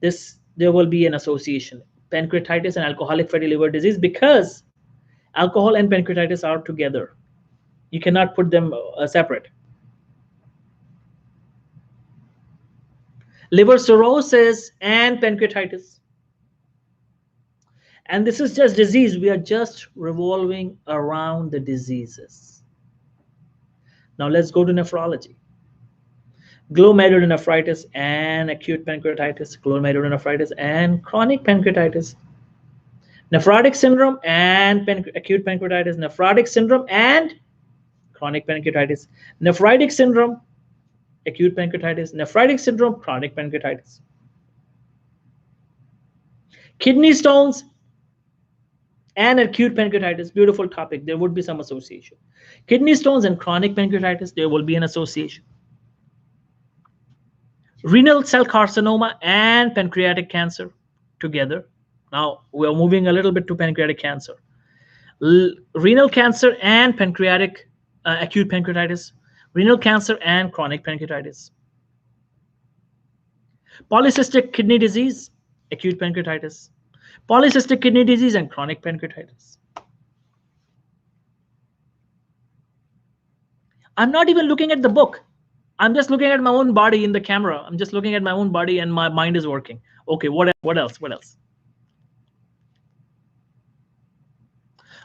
There will be an association, pancreatitis and alcoholic fatty liver disease, because alcohol and pancreatitis are together. You cannot put them separate. Liver cirrhosis and pancreatitis. And this is just disease. We are just revolving around the diseases. Now let's go to nephrology. Glomerulonephritis and acute pancreatitis, glomerulonephritis and chronic pancreatitis, nephrotic syndrome and acute pancreatitis, nephrotic syndrome and chronic pancreatitis, nephritic syndrome, acute pancreatitis, nephritic syndrome, chronic pancreatitis. Kidney stones and acute pancreatitis, beautiful topic. There would be some association. Kidney stones and chronic pancreatitis, there will be an association. Renal cell carcinoma and pancreatic cancer together. Now we're moving a little bit to pancreatic cancer. Renal cancer and pancreatic acute pancreatitis, renal cancer and chronic pancreatitis. Polycystic kidney disease, acute pancreatitis. Polycystic kidney disease and chronic pancreatitis. I'm not even looking at the book. I'm just looking at my own body in the camera. I'm just looking at my own body and my mind is working. Okay, what else? What else?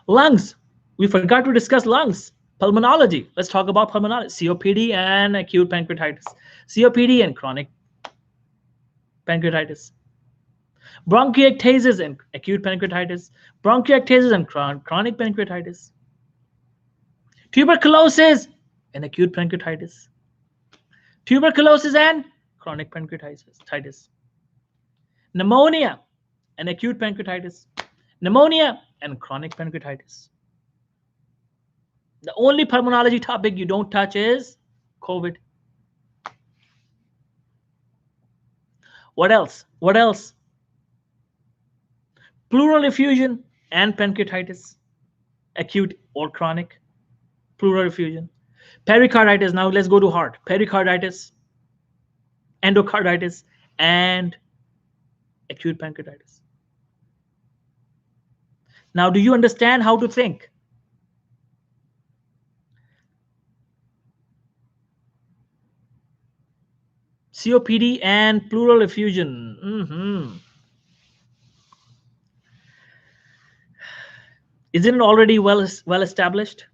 Lungs. We forgot to discuss lungs. Pulmonology. Let's talk about pulmonology. COPD and acute pancreatitis. COPD and chronic pancreatitis. Bronchiectasis and acute pancreatitis. Bronchiectasis and chronic pancreatitis. Tuberculosis and acute pancreatitis. Tuberculosis and chronic pancreatitis. Pneumonia and acute pancreatitis. Pneumonia and chronic pancreatitis. The only pulmonology topic you don't touch is COVID. What else? What else? Pleural effusion and pancreatitis, acute or chronic. Pleural effusion. Pericarditis. Now let's go to heart. Pericarditis, endocarditis, and acute pancreatitis. Now, do you understand how to think? COPD and pleural effusion. Isn't it already well established?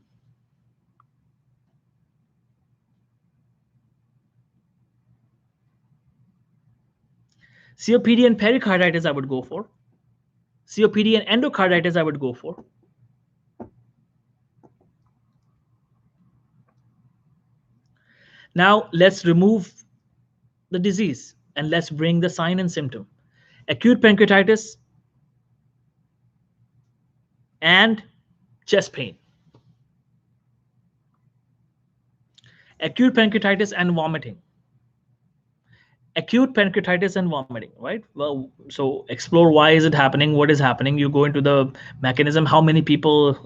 COPD and pericarditis I would go for. COPD and endocarditis I would go for. Now let's remove the disease and let's bring the sign and symptom. Acute pancreatitis and chest pain. Acute pancreatitis and vomiting. Acute pancreatitis and vomiting, right? Well, so explore why is it happening, what is happening. You go into the mechanism, how many people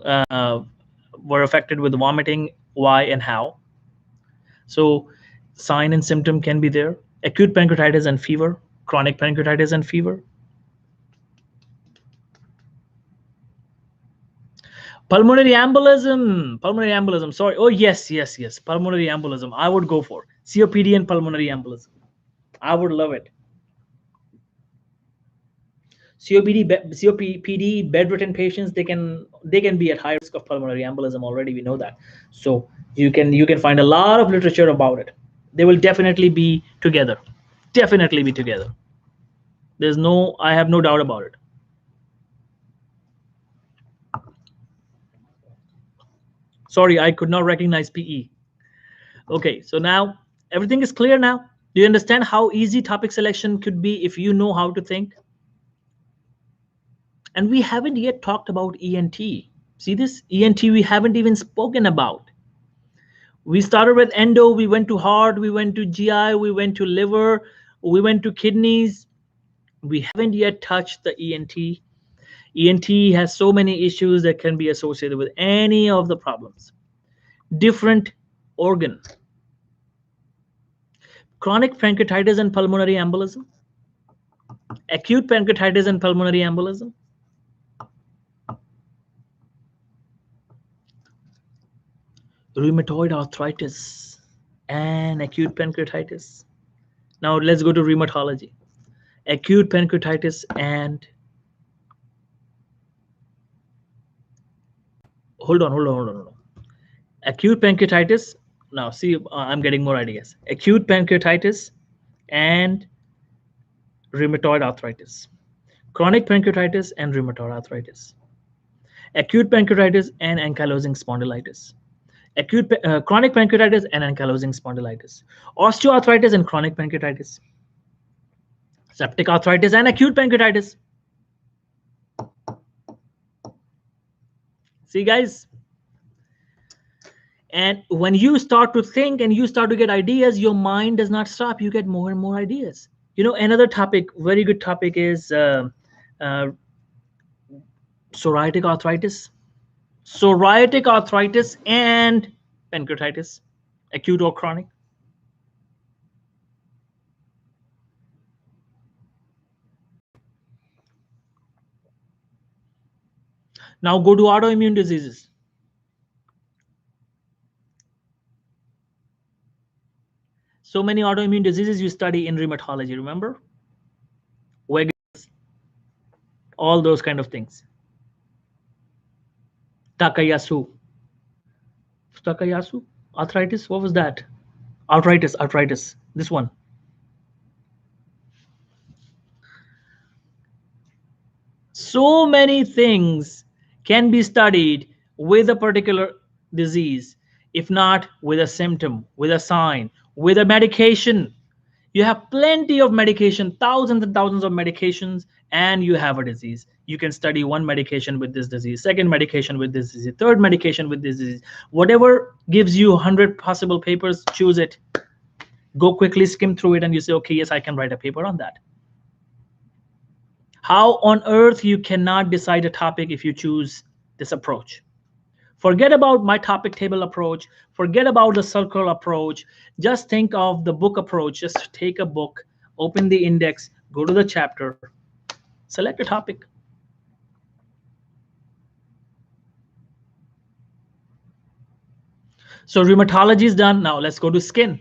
were affected with vomiting, why and how. So sign and symptom can be there. Acute pancreatitis and fever, chronic pancreatitis and fever. Pulmonary embolism. Pulmonary embolism. Sorry. Oh, yes, yes, yes. Pulmonary embolism. I would go for COPD and pulmonary embolism. I would love it. COPD bedridden patients, they can be at high risk of pulmonary embolism already. We know that. So you can find a lot of literature about it. They will definitely be together. Definitely be together. I have no doubt about it. Sorry, I could not recognize PE. Okay, so now everything is clear now. Do you understand how easy topic selection could be if you know how to think? And we haven't yet talked about ENT. See this? ENT we haven't even spoken about. We started with endo, we went to heart, we went to GI, we went to liver, we went to kidneys. We haven't yet touched the ENT. ENT has so many issues that can be associated with any of the problems. Different organ. Chronic pancreatitis and pulmonary embolism. Acute pancreatitis and pulmonary embolism. Rheumatoid arthritis and acute pancreatitis. Now let's go to rheumatology. Acute pancreatitis and hold on. Acute pancreatitis. Now see, I'm getting more ideas. Acute pancreatitis and rheumatoid arthritis. Chronic pancreatitis and rheumatoid arthritis. Acute pancreatitis and ankylosing spondylitis. Chronic pancreatitis and ankylosing spondylitis. Osteoarthritis and chronic pancreatitis. Septic arthritis and acute pancreatitis. See, guys? And when you start to think and you start to get ideas, your mind does not stop. You get more and more ideas. Another topic, very good topic, is psoriatic arthritis. Psoriatic arthritis and pancreatitis, acute or chronic. Now go to autoimmune diseases. So many autoimmune diseases you study in rheumatology, remember? Weggers, all those kind of things. Takayasu. Takayasu? Arthritis? What was that? Arthritis. This one. So many things can be studied with a particular disease, if not with a symptom, with a sign, with a medication. You have plenty of medication, thousands and thousands of medications, and you have a disease. You can study one medication with this disease, second medication with this disease, third medication with this disease. Whatever gives you 100 possible papers, choose it. Go quickly skim through it and you say, okay, yes, I can write a paper on that. How on earth you cannot decide a topic if you choose this approach? Forget about my topic table approach. Forget about the circle approach. Just think of the book approach. Just take a book, open the index, go to the chapter, select a topic. So rheumatology is done. Now let's go to skin.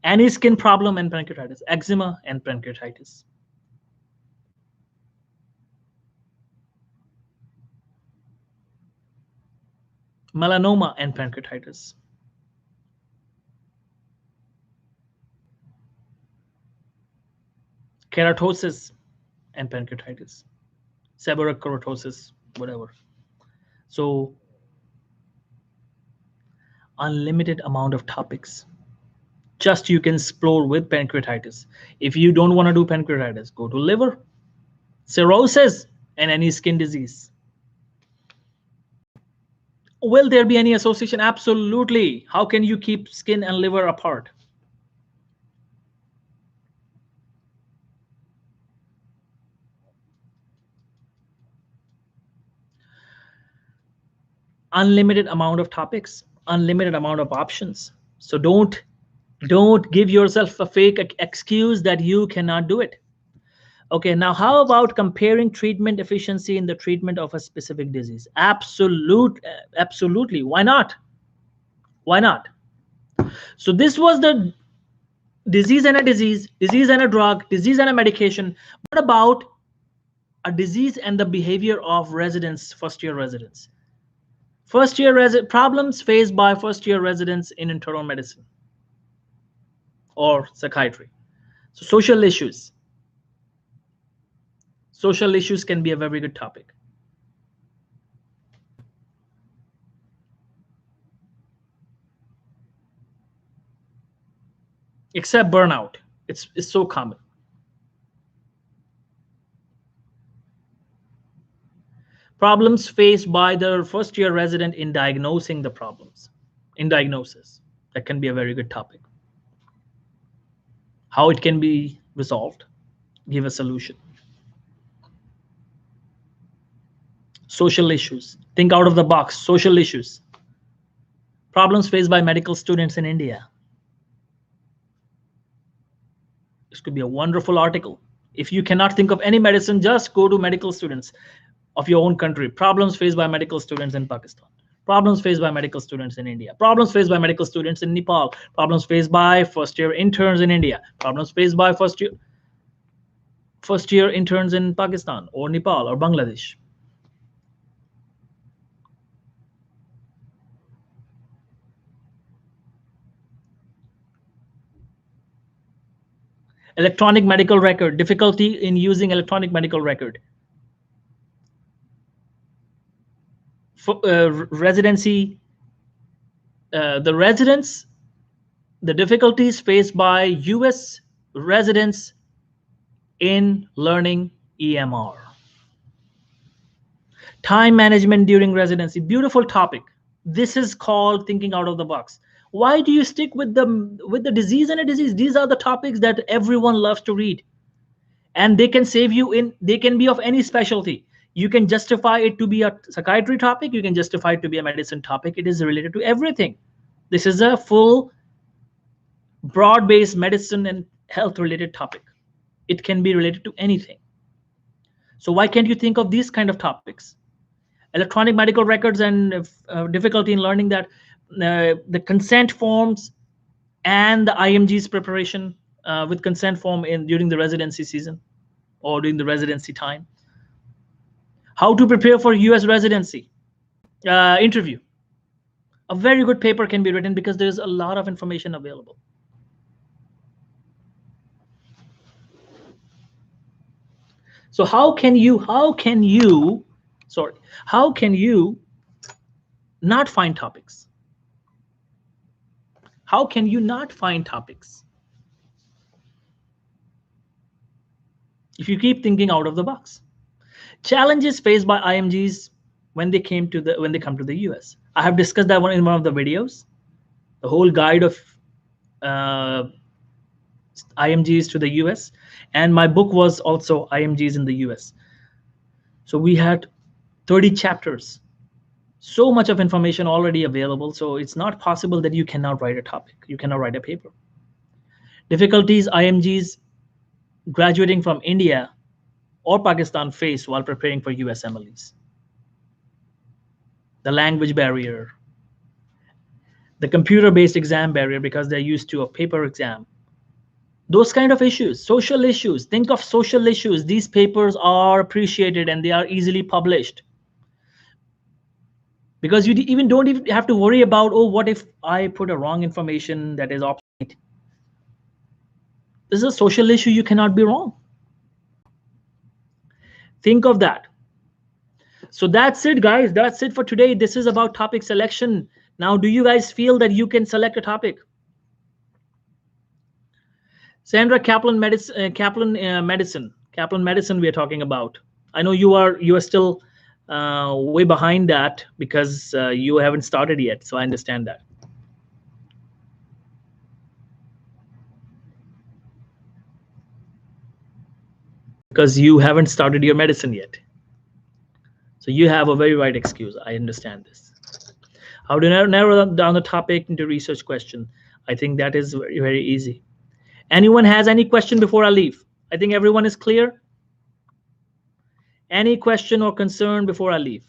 Any skin problem and pancreatitis, eczema and pancreatitis. Melanoma and pancreatitis. Keratosis and pancreatitis. Seborrheic keratosis, whatever. So unlimited amount of topics. Just you can explore with pancreatitis. If you don't want to do pancreatitis, go to liver, cirrhosis, and any skin disease. Will there be any association? Absolutely. How can you keep skin and liver apart? Unlimited amount of topics, unlimited amount of options. So don't give yourself a fake excuse that you cannot do it. Okay, now how about comparing treatment efficiency in the treatment of a specific disease? Absolutely. Why not? Why not? So this was the disease and a disease, disease and a drug, disease and a medication. What about a disease and the behavior of residents, first year residents? Problems faced by first year residents in internal medicine or psychiatry. So social issues. Social issues can be a very good topic. Except burnout. It's so common. Problems faced by the first year resident in diagnosing the problems. In diagnosis. That can be a very good topic. How it can be resolved. Give a solution. Social issues. Think out of the box. Social issues. Problems faced by medical students in India. This could be a wonderful article. If you cannot think of any medicine, just go to medical students of your own country. Problems faced by medical students in Pakistan. Problems faced by medical students in India. Problems faced by medical students in Nepal. Problems faced by first year interns in India. Problems faced by first year interns in Pakistan or Nepal or Bangladesh. Electronic medical record. Difficulty in using electronic medical record. Residency. The residents, the difficulties faced by US residents in learning EMR. Time management during residency. Beautiful topic. This is called thinking out of the box. Why do you stick with the disease and a disease? These are the topics that everyone loves to read, and they can save you in. They can be of any specialty. You can justify it to be a psychiatry topic. You can justify it to be a medicine topic. It is related to everything. This is a full, broad-based medicine and health-related topic. It can be related to anything. So why can't you think of these kind of topics? Electronic medical records and difficulty in learning that, the consent forms and the IMG's preparation with consent form during the residency season or during the residency time. How to prepare for US residency interview. A very good paper can be written because there's a lot of information available. So how can you not find topics? How can you not find topics if you keep thinking out of the box? Challenges faced by IMGs when they come to the US. I have discussed that one in one of the videos. The whole guide of IMGs to the US, and my book was also IMGs in the US. So we had 30 chapters. So much of information already available. So it's not possible that you cannot write a topic. You cannot write a paper. Difficulties IMGs graduating from India or Pakistan face while preparing for US MLEs. The language barrier. The computer-based exam barrier because they're used to a paper exam. Those kind of issues, social issues. Think of social issues. These papers are appreciated and they are easily published. Because you don't even have to worry about, oh, what if I put a wrong information that is obsolete? This is a social issue. You cannot be wrong. Think of that. So that's it, guys. That's it for today. This is about topic selection. Now, do you guys feel that you can select a topic? Sandra, Kaplan medicine. Kaplan medicine we are talking about. I know you are still way behind that because you haven't started yet. So I understand that. Because you haven't started your medicine yet. So you have a very right excuse. I understand this. How to narrow down the topic into research question? I think that is very, very easy. Anyone has any question before I leave? I think everyone is clear. Any question or concern before I leave?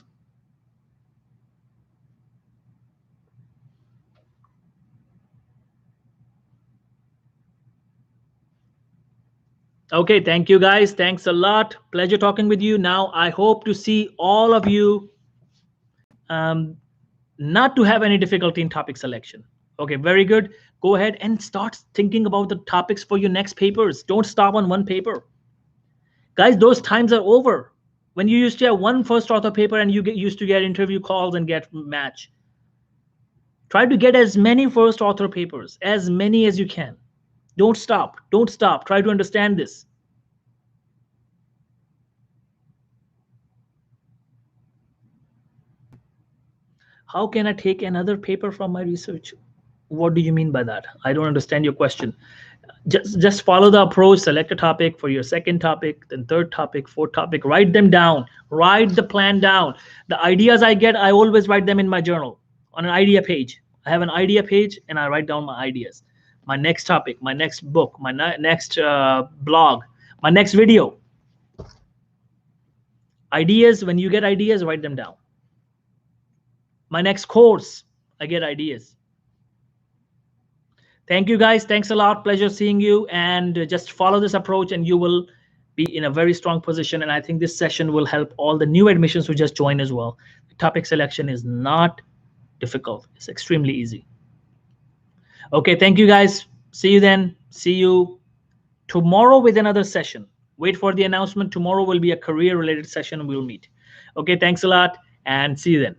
Okay, thank you guys. Thanks a lot. Pleasure talking with you. Now, I hope to see all of you um, not to have any difficulty in topic selection. Okay, very good. Go ahead and start thinking about the topics for your next papers. Don't stop on one paper. Guys, those times are over. When you used to have one first author paper and used to get interview calls and get match. Try to get as many first author papers, as many as you can. Don't stop. Don't stop. Try to understand this. How can I take another paper from my research? What do you mean by that? I don't understand your question. Just follow the approach. Select a topic for your second topic, then third topic, fourth topic. Write them down. Write the plan down. The ideas I get, I always write them in my journal on an idea page. I have an idea page and I write down my ideas, my next topic, my next book, my next blog, my next video. Ideas, when you get ideas, write them down. My next course, I get ideas. Thank you guys. Thanks a lot. Pleasure seeing you. And just follow this approach and you will be in a very strong position. And I think this session will help all the new admissions who just joined as well. The topic selection is not difficult. It's extremely easy. Okay, thank you guys. See you then. See you tomorrow with another session. Wait for the announcement. Tomorrow will be a career related session. We'll meet. Okay, thanks a lot and see you then.